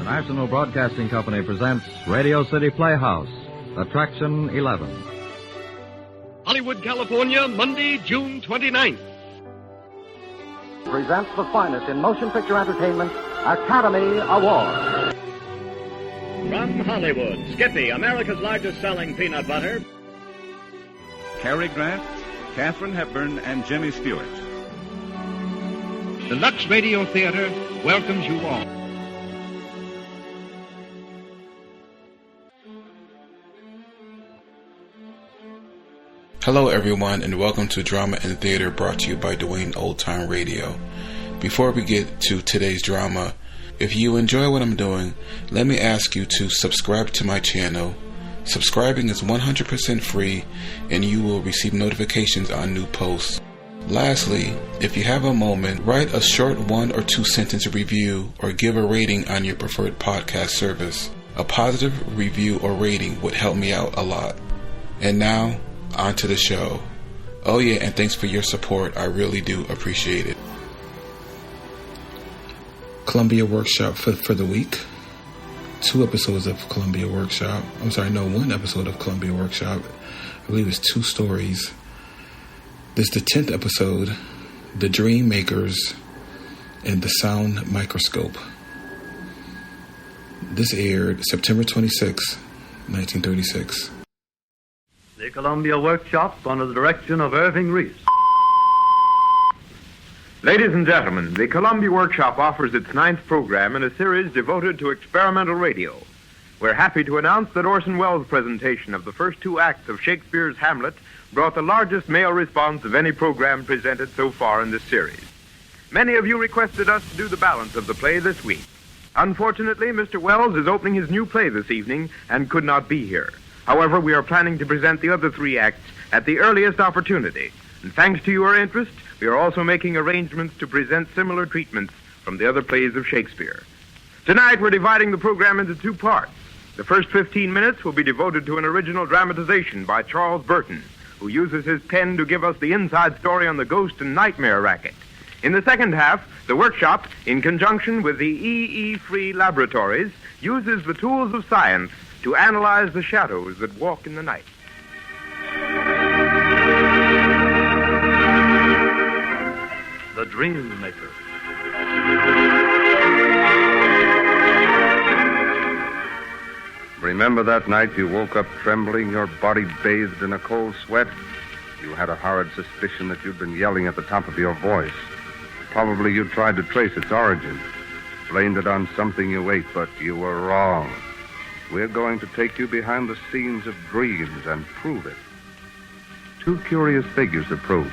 National Broadcasting Company presents Radio City Playhouse, Attraction 11. Hollywood, California, Monday, June 29th. Presents the finest in motion picture entertainment, Academy Award. From Hollywood, Skippy, America's largest selling peanut butter. Cary Grant, Katharine Hepburn, and Jimmy Stewart. The Lux Radio Theater welcomes you all. Hello everyone, and welcome to Drama and Theater, brought to you by Dwayne Old Time Radio. Before we get to today's drama, if you enjoy what I'm doing, let me ask you to subscribe to my channel. Subscribing is 100% free, and you will receive notifications on new posts. Lastly, if you have a moment, write a short 1 or 2 sentence review or give a rating on your preferred podcast service. A positive review or rating would help me out a lot. And now, on to the show. Oh yeah, and thanks for your support. I really do appreciate it. Columbia Workshop for the week. 2 episodes of Columbia Workshop. One episode of Columbia Workshop. I believe it's 2 stories. This is the 10th episode, The Dream Makers and the Sound Microscope. This aired September 26, 1936. The Columbia Workshop under the direction of Irving Reese. Ladies and gentlemen, the Columbia Workshop offers its 9th program in a series devoted to experimental radio. We're happy to announce that Orson Welles' presentation of the first 2 acts of Shakespeare's Hamlet brought the largest male response of any program presented so far in this series. Many of you requested us to do the balance of the play this week. Unfortunately, Mr. Welles is opening his new play this evening and could not be here. However, we are planning to present the other 3 acts at the earliest opportunity. And thanks to your interest, we are also making arrangements to present similar treatments from the other plays of Shakespeare. Tonight, we're dividing the program into 2 parts. The first 15 minutes will be devoted to an original dramatization by Charles Burton, who uses his pen to give us the inside story on the ghost and nightmare racket. In the second half, the workshop, in conjunction with the EE-free laboratories, uses the tools of science to analyze the shadows that walk in the night. The Dream Maker. Remember that night you woke up trembling, your body bathed in a cold sweat? You had a horrid suspicion that you'd been yelling at the top of your voice. Probably you tried to trace its origin, blamed it on something you ate, but you were wrong. We're going to take you behind the scenes of dreams and prove it. 2 curious figures approach,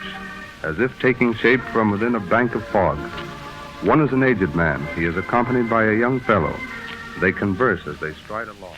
as if taking shape from within a bank of fog. One is an aged man. He is accompanied by a young fellow. They converse as they stride along.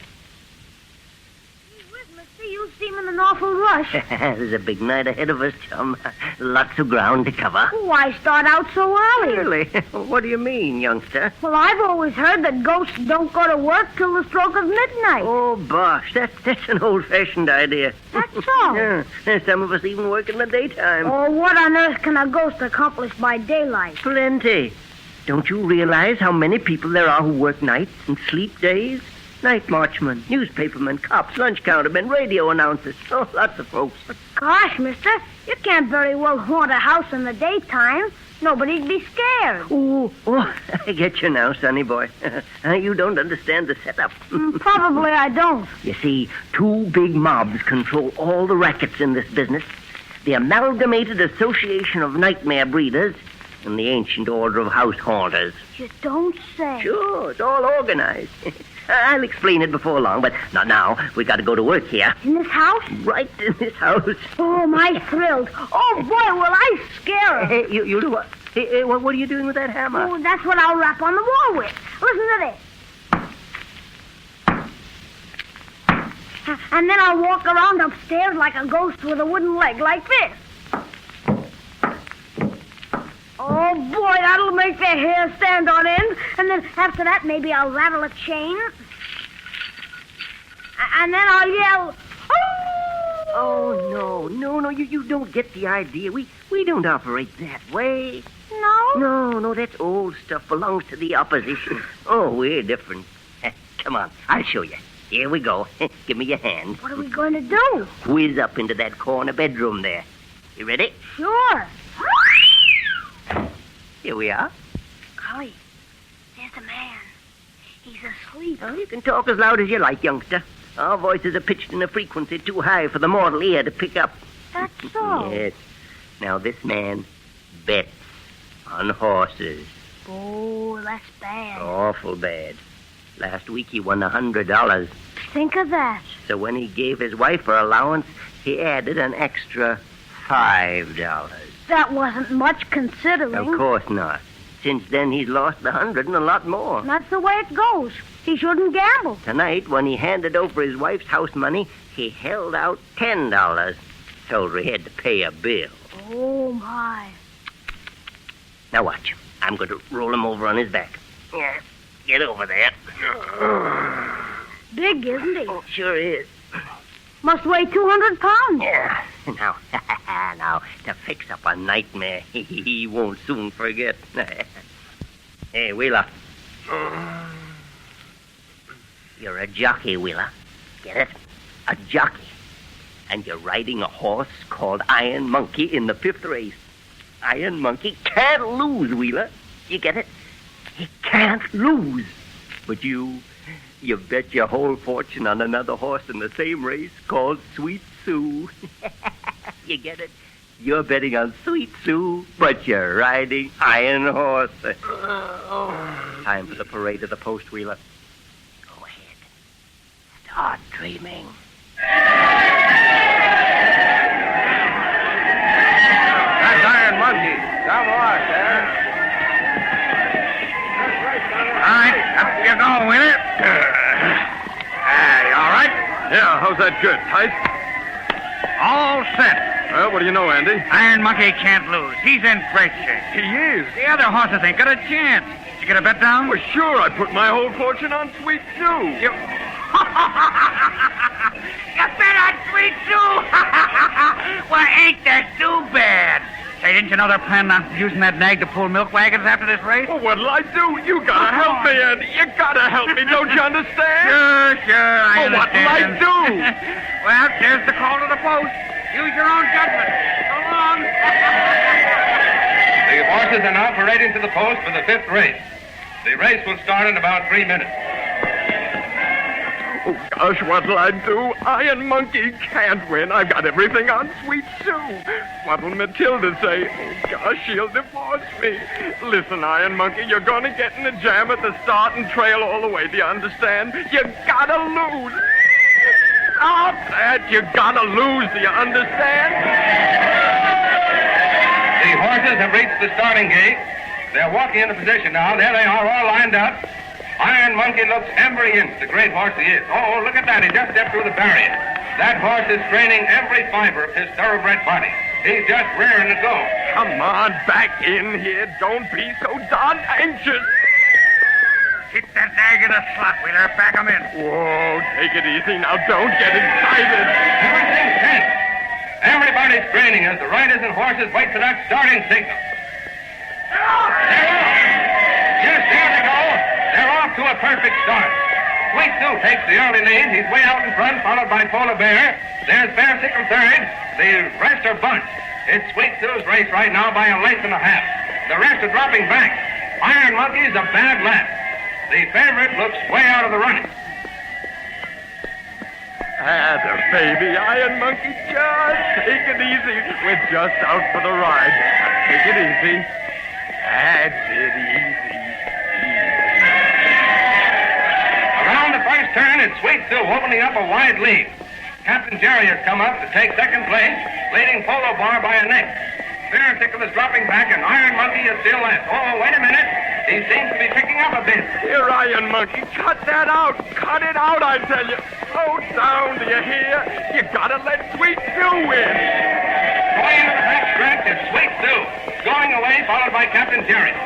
You seem in an awful rush. There's a big night ahead of us, chum. Lots of ground to cover. Why start out so early? Really? What do you mean, youngster? Well, I've always heard that ghosts don't go to work till the stroke of midnight. Oh, bosh, that's an old-fashioned idea. That's so? Yeah, some of us even work in the daytime. Oh, what on earth can a ghost accomplish by daylight? Plenty. Don't you realize how many people there are who work nights and sleep days? Night watchmen, newspapermen, cops, lunch countermen, radio announcers. Oh, lots of folks. But gosh, mister, you can't very well haunt a house in the daytime. Nobody'd be scared. Oh, I get you now, sonny boy. You don't understand the setup. Probably I don't. You see, 2 big mobs control all the rackets in this business. The Amalgamated Association of Nightmare Breeders and the Ancient Order of House Haunters. You don't say. Sure, it's all organized. I'll explain it before long, but not now. We got to go to work here. In this house? Right in this house. Oh, my thrilled. Oh, boy, will I scare her. Hey, you do what? Hey, what are you doing with that hammer? Oh, that's what I'll rap on the wall with. Listen to this. And then I'll walk around upstairs like a ghost with a wooden leg, like this. Oh, boy, that'll make their hair stand on end. And then after that, maybe I'll rattle a chain. And then I'll yell, "Oh!" Oh, no, you don't get the idea. We don't operate that way. No? No, that's old stuff. Belongs to the opposition. Oh, we're different. Come on, I'll show you. Here we go. Give me your hand. What are we going to do? Whiz up into that corner bedroom there. You ready? Sure. Here we are. Golly, there's a man. He's asleep. Oh, you can talk as loud as you like, youngster. Our voices are pitched in a frequency too high for the mortal ear to pick up. That's so. Yes. Now, this man bets on horses. Oh, that's bad. Awful bad. Last week he won $100. Think of that. So when he gave his wife her allowance, he added an extra $5. That wasn't much considering. Of course not. Since then, he's lost $100 and a lot more. That's the way it goes. He shouldn't gamble. Tonight, when he handed over his wife's house money, he held out $10. Told her he had to pay a bill. Oh, my. Now watch. I'm going to roll him over on his back. Yeah, get over there. Big, isn't he? Oh, sure is. Must weigh 200 pounds. Yeah. Now, to fix up a nightmare he won't soon forget. Hey, Wheeler. You're a jockey, Wheeler. Get it? A jockey. And you're riding a horse called Iron Monkey in the 5th race. Iron Monkey can't lose, Wheeler. You get it? He can't lose. But you bet your whole fortune on another horse in the same race called Sweet Sue. You get it? You're betting on Sweet Sue, but you're riding Iron Horse. Time for the parade of the post, Wheeler. Go ahead. Start dreaming. That's Iron Monkey. Down the lot, there. All right, up you go, Wheeler. You all right? Yeah, how's that good? Tight? All set. Well, what do you know, Andy? Iron Monkey can't lose. He's in great shape. He is. The other horses ain't got a chance. Did you get a bet down? Well, sure, I put my whole fortune on Sweet Sue. You bet on Sweet Sue? Well, ain't that too bad? Say, didn't you know they're planning on using that nag to pull milk wagons after this race? Well, what'll I do? You gotta help me, Andy. You gotta help me. Don't you understand? Sure, I understand. What'll I do? Well, there's the call to the post. Use your own judgment. So long. The horses are now parading to the post for the 5th race. The race will start in about 3 minutes. Oh, gosh, what'll I do? Iron Monkey can't win. I've got everything on Sweet Sue. What'll Matilda say? Oh, gosh, she'll divorce me. Listen, Iron Monkey, you're going to get in a jam at the start and trail all the way. Do you understand? You gotta lose. Stop that. You gotta lose. Do you understand? The horses have reached the starting gate. They're walking into position now. There they are, all lined up. Iron Monkey looks every inch the great horse he is. Oh, look at that. He just stepped through the barrier. That horse is straining every fiber of his thoroughbred body. He's just rearing to go. Come on, back in here. Don't be so darn anxious. Keep that nag in a slot, Wheeler. Back him in. Whoa, take it easy now. Don't get excited. Everything's tense. Everybody's straining as the riders and horses wait for that starting signal. They're off. Yes, there they go. They're off to a perfect start. Sweet Sue takes the early lead. He's way out in front, followed by Polar Bear. There's Bear Sickle third. The rest are bunched. It's Sweet Sue's race right now by a length and a half. The rest are dropping back. Iron Monkey's a bad lap. The favorite looks way out of the running. The baby, Iron Monkey, just take it easy. We're just out for the ride. Take it easy. That's it, easy. Around the first turn, it's Sweet Sue opening up a wide lead. Captain Jerry has come up to take second place, leading Polo Bar by a neck. Bear Sickle is dropping back, and Iron Monkey is still left. Oh, wait a minute. He seems to be picking up a bit. Here, Iron Monkey, cut that out. Cut it out, I tell you. Slow down, do you hear? You gotta let Sweet Sue win. Going into the back stretch is Sweet Sue, going away, followed by Captain Jerry.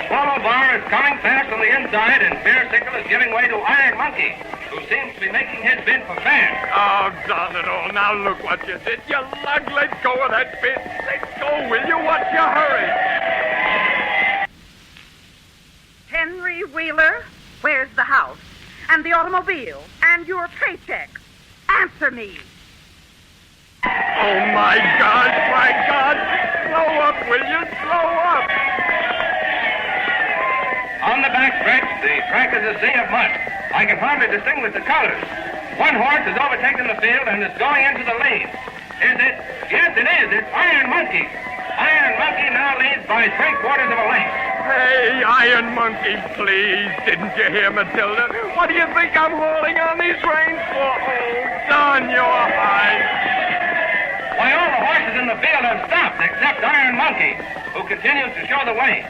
Polo Bar is coming fast on the inside, and Bear Sickle is giving way to Iron Monkey, who seems to be making his bid for fast. Oh, darn it all. Now look what you did. You lug, let go of that bit. Let go, will you? What's your hurry? Henry Wheeler, where's the house? and the automobile, and your paycheck. Answer me. Oh, my God, my God. Slow up, will you? Slow up. On the backstretch, the track is a sea of mud. I can hardly distinguish the colors. One horse has overtaken the field and is going into the lead. Is it? Yes, it is. It's Iron Monkey. Iron Monkey now leads by 3/4 of a length. Hey, Iron Monkey, please. Didn't you hear Matilda? What do you think I'm holding on these reins for? Oh, darn your hide. Why, all the horses in the field have stopped except Iron Monkey, who continues to show the way.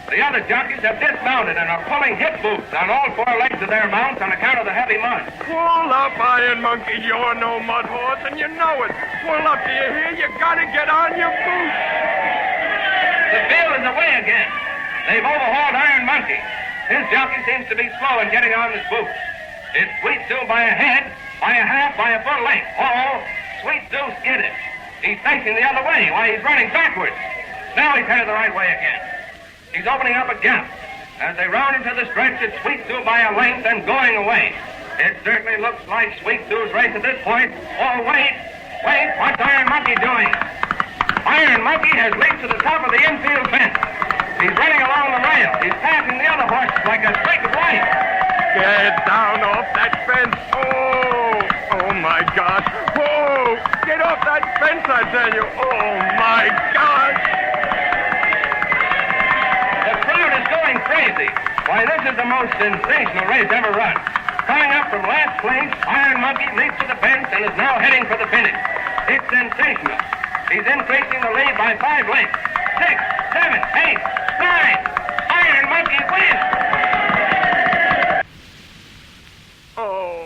The other jockeys have dismounted and are pulling hip boots on all 4 legs of their mounts on account of the heavy mud. Pull up, Iron Monkey. You're no mud horse, and you know it. Pull up, do you hear? You gotta get on your boots. The field is away again. They've overhauled Iron Monkey. His jockey seems to be slow in getting on his boots. It's Sweet Sue by a head, by a half, by a full length. Oh, Sweet Sue skidded. He's facing the other way while he's running backwards. Now he's headed the right way again. He's opening up a gap. As they round into the stretch, it's Sweet Sue by a length and going away. It certainly looks like Sweet Sue's race at this point. Oh, wait, what's Iron Monkey doing? Iron Monkey has leaped to the top of the infield fence. He's running along the rail. He's passing the other horses like a streak of light. Get down off that fence. Oh, my gosh. Whoa, get off that fence, I tell you. Oh, my gosh. Going crazy. Why, this is the most sensational race ever run. Coming up from last place, Iron Monkey leaps to the fence and is now heading for the finish. It's sensational. He's increasing the lead by 5 lengths. 6, 7, 8, 9. Iron Monkey wins. Whoa.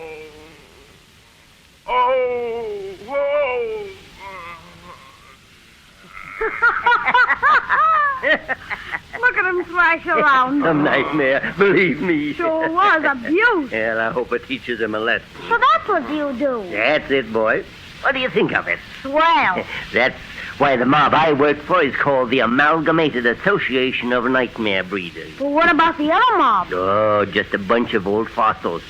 Look at him thrash around. A nightmare, believe me. Sure was. Abuse. Well, I hope it teaches him a lesson. So that's what you do. That's it, boy. What do you think of it? Swell. That's why the mob I work for is called the Amalgamated Association of Nightmare Breeders. But what about the other mob? Oh, just a bunch of old fossils.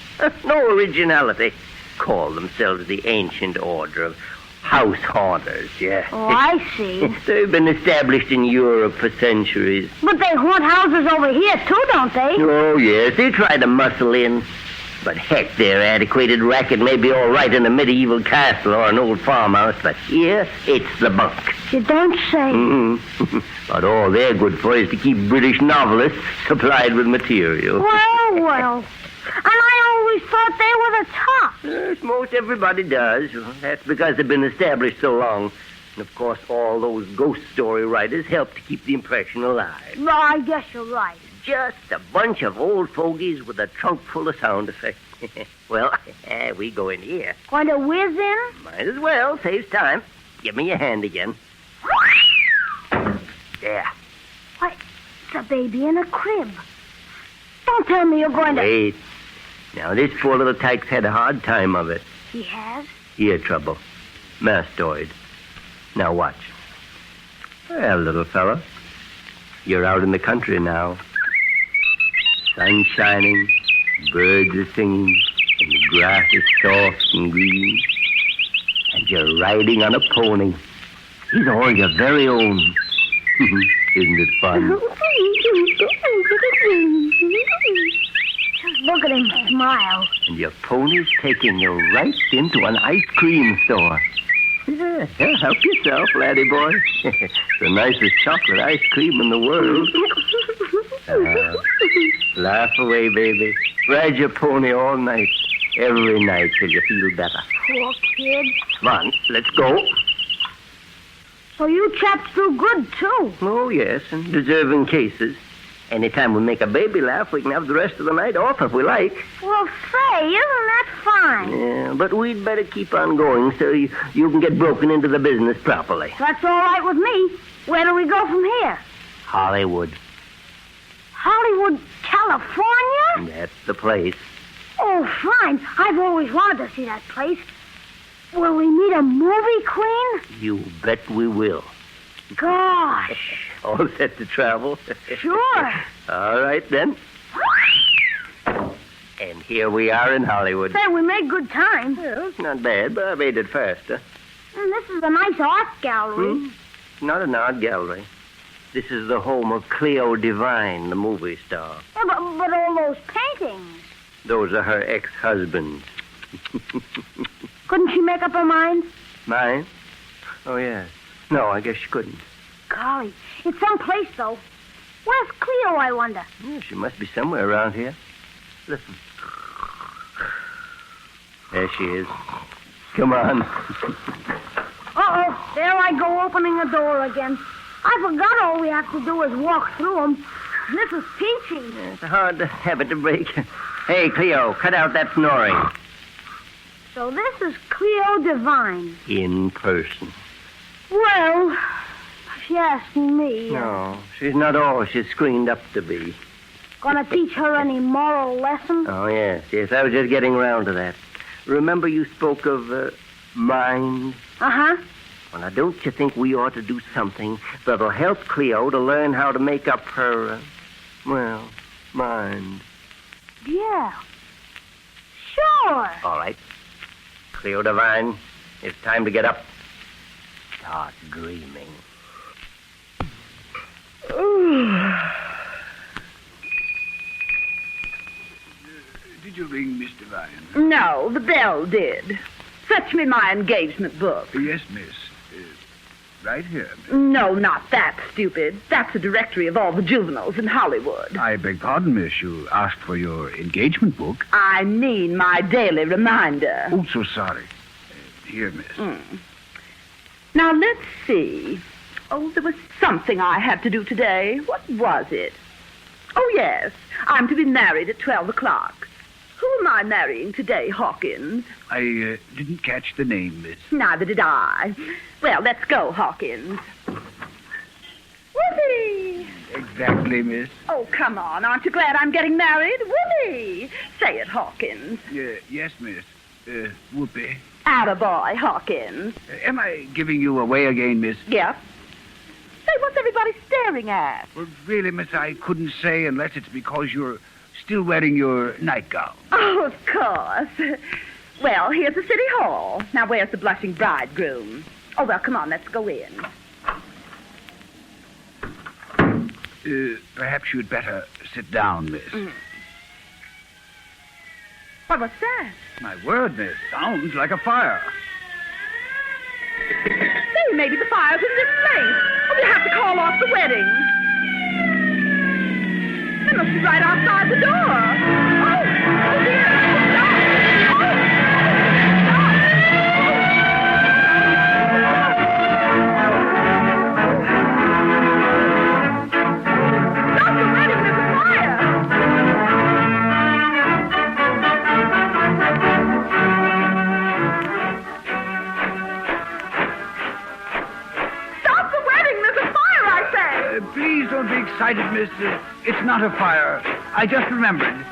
No originality. Call themselves the Ancient Order of House Haunters, yeah. Oh, I see. They've been established in Europe for centuries. But they haunt houses over here, too, don't they? Oh, yes. They try to muscle in. But heck, their antiquated racket may be all right in a medieval castle or an old farmhouse, but here, it's the bunk. You don't say. Mm-hmm. But all they're good for is to keep British novelists supplied with material. Well. And I always thought they were the top. Yes, most everybody does. That's because they've been established so long. And, of course, all those ghost story writers help to keep the impression alive. No, I guess you're right. Just a bunch of old fogies with a trunk full of sound effects. Well, we go in here. Going to whiz in? Might as well. Saves time. Give me your hand again. There. Why, it's a baby in a crib. Don't tell me you're going to... Wait. Now, this poor little tyke's had a hard time of it. He has? Ear trouble. Mastoid. Now, watch. Well, little fella, you're out in the country now. Sun's shining, birds are singing, and the grass is soft and green. And you're riding on a pony. He's all your very own. Isn't it fun? Just look at him smile. And your pony's taking you right into an ice cream store. Yeah, help yourself, laddie boy. The nicest chocolate ice cream in the world. Laugh away, baby. Ride your pony all night. Every night till you feel better. Poor kid. Come on, let's go. So you chaps do good, too. Oh, yes, in deserving cases. Anytime we make a baby laugh, we can have the rest of the night off if we like. Well, say, isn't that fine? Yeah, but we'd better keep on going so you can get broken into the business properly. That's all right with me. Where do we go from here? Hollywood. Hollywood, California? That's the place. Oh, fine. I've always wanted to see that place. Will we meet a movie queen? You bet we will. Gosh. All set to travel? Sure. All right, then. And here we are in Hollywood. Say, we made good time. Well, it's not bad, but I made it faster. And this is a nice art gallery. It's not an art gallery. This is the home of Cleo Devine, the movie star. Yeah, but all those paintings. Those are her ex-husbands. Couldn't she make up her mind? Mine? Oh, yes. No, I guess she couldn't. Golly, it's someplace, though. Where's Cleo, I wonder? Yeah, she must be somewhere around here. Listen. There she is. Come on. Uh-oh, there I go opening the door again. I forgot all we have to do is walk through them. This is peachy. Yeah, it's a hard habit to break. Hey, Cleo, cut out that snoring. So this is Cleo Devine. In person. Well, if you ask me... No, she's not all she's screened up to be. Gonna teach her any moral lesson? Oh, yes. I was just getting around to that. Remember you spoke of, mind? Uh-huh. Well, now, don't you think we ought to do something that'll help Cleo to learn how to make up her, mind? Yeah. Sure. All right. Cleo Devine, it's time to get up. Start dreaming. Did you ring Miss Devine? No, the bell did. Fetch me my engagement book. Yes, miss. Right here, miss. No, not that, stupid. That's a directory of all the juveniles in Hollywood. I beg pardon, miss. You asked for your engagement book. I mean my daily reminder. Oh, so sorry. Here, miss. Now, let's see. Oh, there was something I had to do today. What was it? Oh, yes. I'm to be married at 12 o'clock. Who am I marrying today, Hawkins? I didn't catch the name, miss. Neither did I. Well, let's go, Hawkins. Whoopee! Exactly, miss. Oh, come on. Aren't you glad I'm getting married? Whoopee! Say it, Hawkins. Yes, miss. Whoopee. Attaboy, Hawkins. Am I giving you away again, miss? Yep. Say, what's everybody staring at? Well, really, miss, I couldn't say unless it's because you're still wearing your nightgown. Oh, of course. Well, here's the city hall. Now, where's the blushing bridegroom? Oh, well, come on, let's go in. Perhaps you'd better sit down, miss. What's that? My word, miss. Sounds like a fire. Say, maybe the fire's in this place. Oh, we'll have to call off the wedding. They must be right outside the door. Oh, dear. Stop the wedding, there's a fire. Stop the wedding, there's a fire, I say. Please don't be excited, miss. It's not a fire. I just remembered.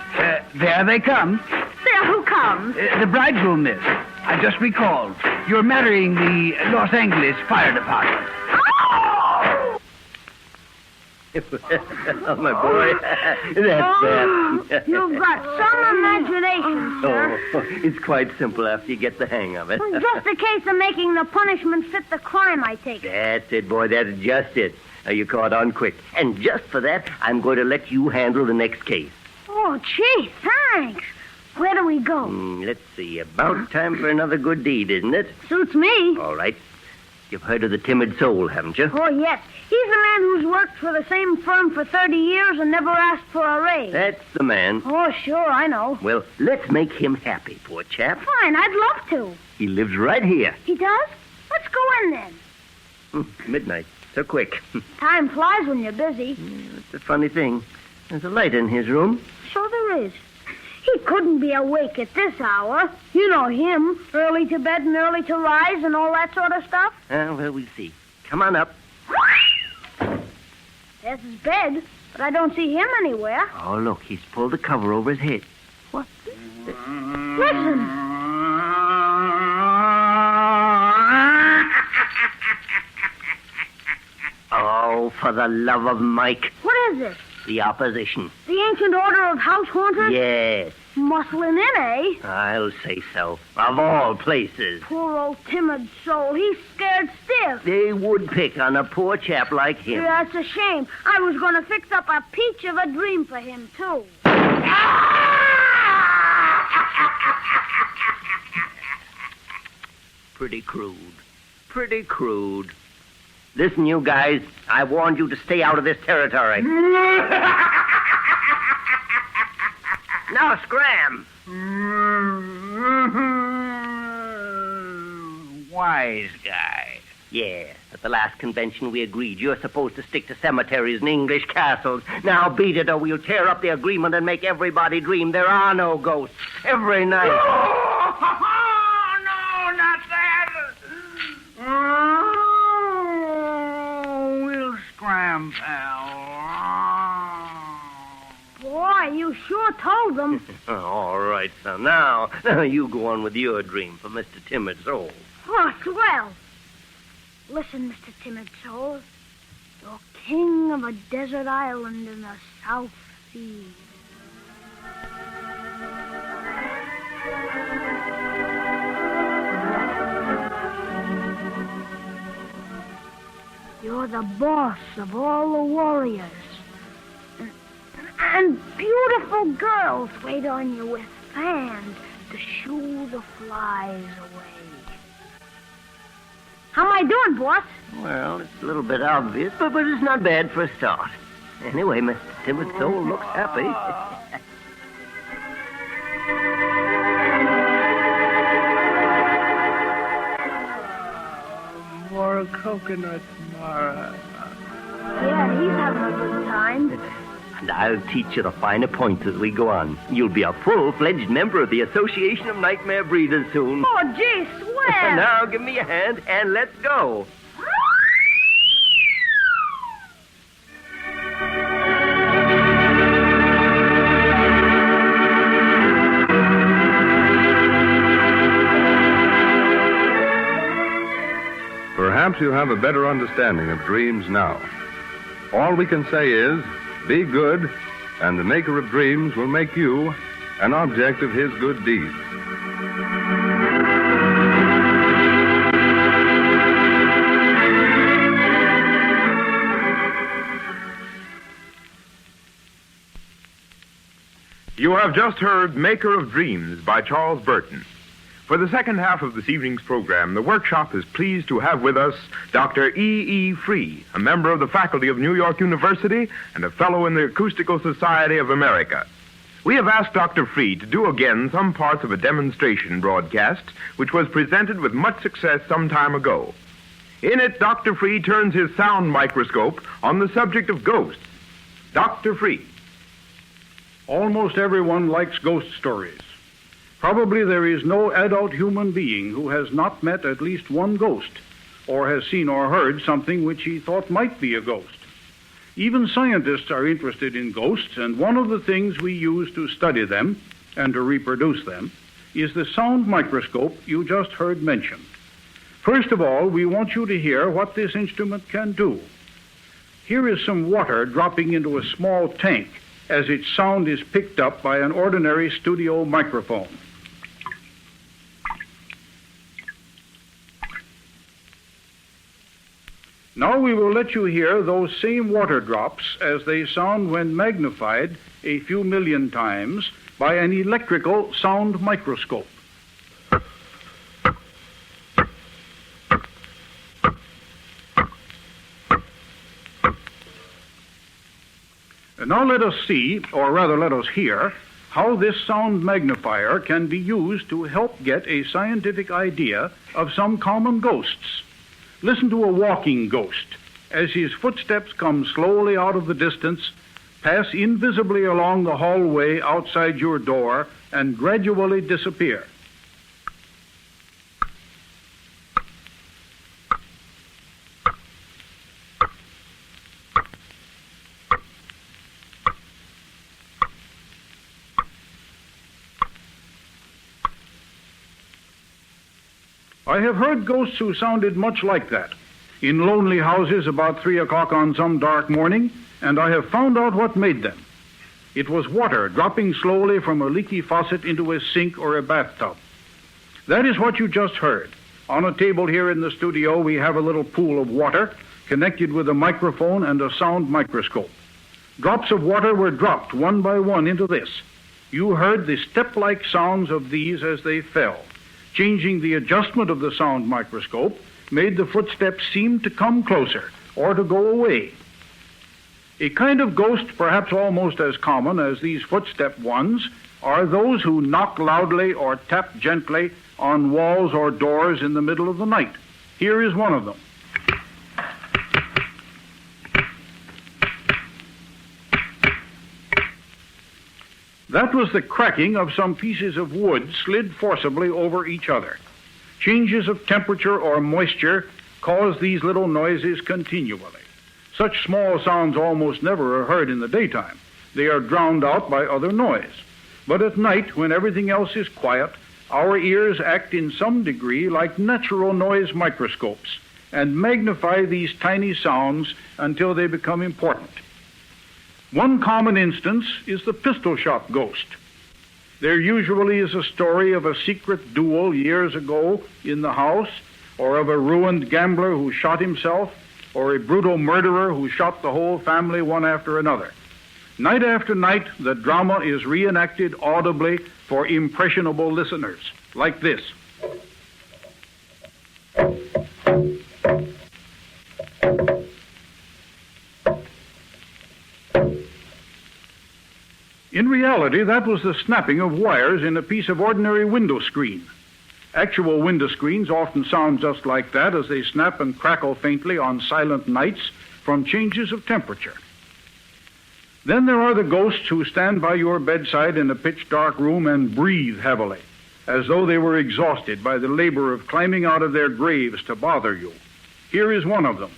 There they come. There, who comes? The bridegroom, miss. I just recalled. You're marrying the Los Angeles Fire Department. Oh, my boy. That's that. You've got some imagination, sir. Oh, it's quite simple after you get the hang of it. Just a case of making the punishment fit the crime, I take it. That's it, boy. That's just it. Now, you caught on quick. And just for that, I'm going to let you handle the next case. Oh, gee, thanks. Where do we go? Let's see. About time for another good deed, isn't it? Suits me. All right. You've heard of the Timid Soul, haven't you? Oh, yes. He's the man who's worked for the same firm for 30 years and never asked for a raise. That's the man. Oh, sure, I know. Well, let's make him happy, poor chap. Fine, I'd love to. He lives right here. He does? Let's go in then. Midnight. So quick. Time flies when you're busy. It's a funny thing. There's a light in his room. So there is. He couldn't be awake at this hour. You know him. Early to bed and early to rise and all that sort of stuff. Well, we'll see. Come on up. There's his bed, but I don't see him anywhere. Oh, look, he's pulled the cover over his head. What? Listen. Oh, for the love of Mike. What is it? The opposition. The Ancient Order of House Haunters? Yes. Muscling in, eh? I'll say so. Of all places. Poor old timid soul. He's scared stiff. They would pick on a poor chap like him. Yeah, it's a shame. I was going to fix up a peach of a dream for him, too. Pretty crude. Pretty crude. Listen, you guys, I warned you to stay out of this territory. Now scram. Wise guy. Yeah, at the last convention we agreed you're supposed to stick to cemeteries and English castles. Now beat it or we'll tear up the agreement and make everybody dream there are no ghosts every night. Oh, no, not that. Oh, we'll scram, pal. Boy, you sure told them. All right, son. Now you go on with your dream for Mr. Timid Soul. Oh, swell. Listen, Mr. Timid Soul. You're king of a desert island in the South Sea. You're the boss of all the warriors. And beautiful girls wait on you with fans to shoo the flies away. How am I doing, boss? Well, it's a little bit obvious, but it's not bad for a start. Anyway, Mr. Timid Soul looks happy. More coconuts, Mara. Yeah, he's having a good time. And I'll teach you the finer points as we go on. You'll be a full-fledged member of the Association of Nightmare Breeders soon. Oh, gee, swear! Now give me a hand and let's go. Perhaps you have a better understanding of dreams now. All we can say is, be good, and the maker of dreams will make you an object of his good deeds. You have just heard Maker of Dreams by Charles Burton. For the second half of this evening's program, the workshop is pleased to have with us Dr. E. Free, a member of the faculty of New York University and a fellow in the Acoustical Society of America. We have asked Dr. Free to do again some parts of a demonstration broadcast which was presented with much success some time ago. In it, Dr. Free turns his sound microscope on the subject of ghosts. Dr. Free. Almost everyone likes ghost stories. Probably there is no adult human being who has not met at least one ghost, or has seen or heard something which he thought might be a ghost. Even scientists are interested in ghosts, and one of the things we use to study them and to reproduce them is the sound microscope you just heard mentioned. First of all, we want you to hear what this instrument can do. Here is some water dropping into a small tank as its sound is picked up by an ordinary studio microphone. Now we will let you hear those same water drops as they sound when magnified a few million times by an electrical sound microscope. And now let us see, or rather let us hear, how this sound magnifier can be used to help get a scientific idea of some common ghosts. Listen to a walking ghost as his footsteps come slowly out of the distance, pass invisibly along the hallway outside your door, and gradually disappear. I have heard ghosts who sounded much like that, in lonely houses about 3 o'clock on some dark morning, and I have found out what made them. It was water dropping slowly from a leaky faucet into a sink or a bathtub. That is what you just heard. On a table here in the studio, we have a little pool of water connected with a microphone and a sound microscope. Drops of water were dropped one by one into this. You heard the step-like sounds of these as they fell. Changing the adjustment of the sound microscope made the footsteps seem to come closer or to go away. A kind of ghost, perhaps almost as common as these footstep ones, are those who knock loudly or tap gently on walls or doors in the middle of the night. Here is one of them. That was the cracking of some pieces of wood slid forcibly over each other. Changes of temperature or moisture cause these little noises continually. Such small sounds almost never are heard in the daytime. They are drowned out by other noise. But at night, when everything else is quiet, our ears act in some degree like natural noise microscopes and magnify these tiny sounds until they become important. One common instance is the pistol shot ghost. There usually is a story of a secret duel years ago in the house, or of a ruined gambler who shot himself, or a brutal murderer who shot the whole family one after another. Night after night, the drama is reenacted audibly for impressionable listeners, like this. In reality, that was the snapping of wires in a piece of ordinary window screen. Actual window screens often sound just like that as they snap and crackle faintly on silent nights from changes of temperature. Then there are the ghosts who stand by your bedside in a pitch-dark room and breathe heavily, as though they were exhausted by the labor of climbing out of their graves to bother you. Here is one of them.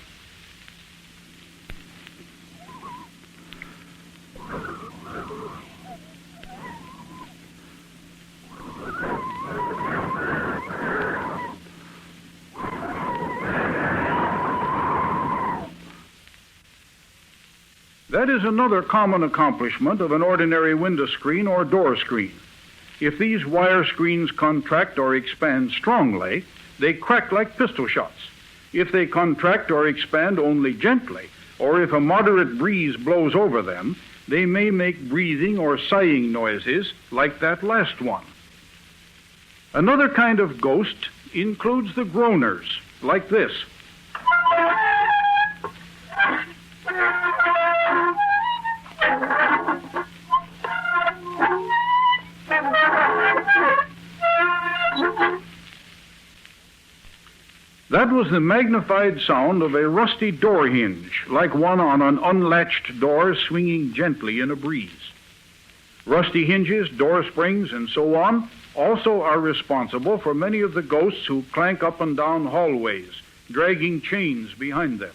That is another common accomplishment of an ordinary window screen or door screen. If these wire screens contract or expand strongly, they crack like pistol shots. If they contract or expand only gently, or if a moderate breeze blows over them, they may make breathing or sighing noises like that last one. Another kind of ghost includes the groaners, like this. That was the magnified sound of a rusty door hinge, like one on an unlatched door swinging gently in a breeze. Rusty hinges, door springs, and so on also are responsible for many of the ghosts who clank up and down hallways, dragging chains behind them.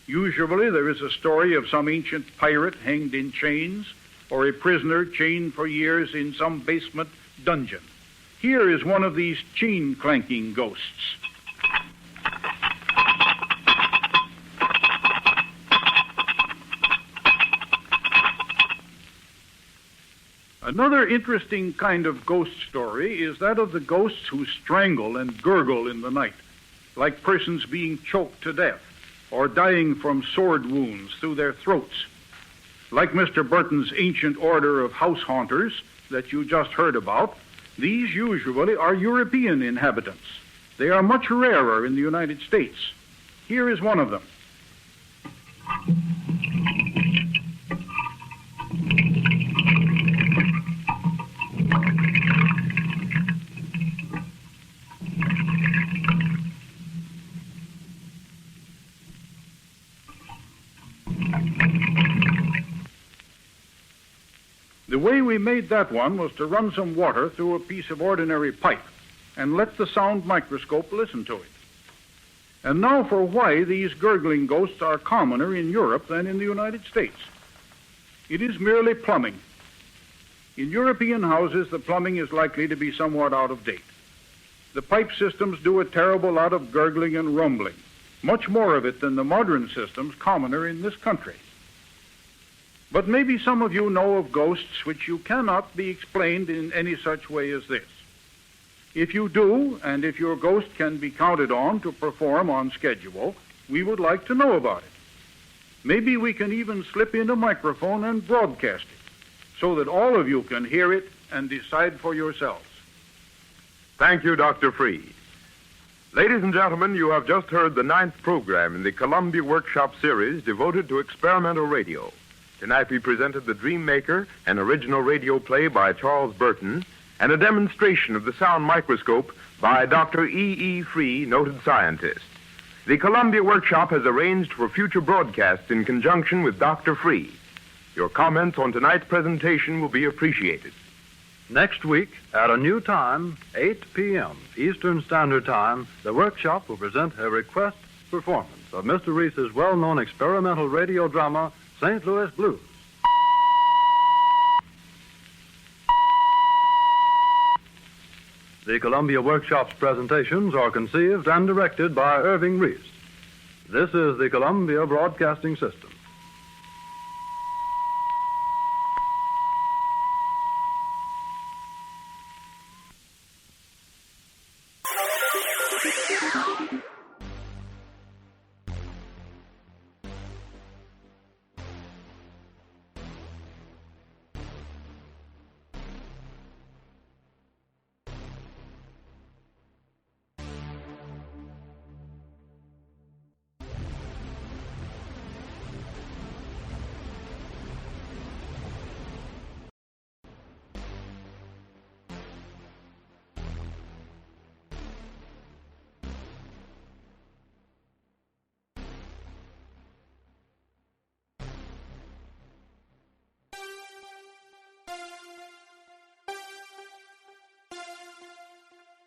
Usually there is a story of some ancient pirate hanged in chains, or a prisoner chained for years in some basement dungeon. Here is one of these chain-clanking ghosts. Another interesting kind of ghost story is that of the ghosts who strangle and gurgle in the night, like persons being choked to death or dying from sword wounds through their throats. Like Mr. Burton's ancient order of house haunters that you just heard about, these usually are European inhabitants. They are much rarer in the United States. Here is one of them. The way we made that one was to run some water through a piece of ordinary pipe and let the sound microscope listen to it. And now for why these gurgling ghosts are commoner in Europe than in the United States. It is merely plumbing. In European houses, the plumbing is likely to be somewhat out of date. The pipe systems do a terrible lot of gurgling and rumbling, much more of it than the modern systems commoner in this country. But maybe some of you know of ghosts which you cannot be explained in any such way as this. If you do, and if your ghost can be counted on to perform on schedule, we would like to know about it. Maybe we can even slip in a microphone and broadcast it, so that all of you can hear it and decide for yourselves. Thank you, Dr. Free. Ladies and gentlemen, you have just heard the 9th program in the Columbia Workshop series devoted to experimental radio. Tonight we presented The Dream Maker, an original radio play by Charles Burton, and a demonstration of the sound microscope by Dr. E. Free, noted scientist. The Columbia Workshop has arranged for future broadcasts in conjunction with Dr. Free. Your comments on tonight's presentation will be appreciated. Next week, at a new time, 8 p.m. Eastern Standard Time, the workshop will present a request performance of Mr. Reese's well-known experimental radio drama, St. Louis Blues. The Columbia Workshop's presentations are conceived and directed by Irving Reese. This is the Columbia Broadcasting System.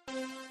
Thank you.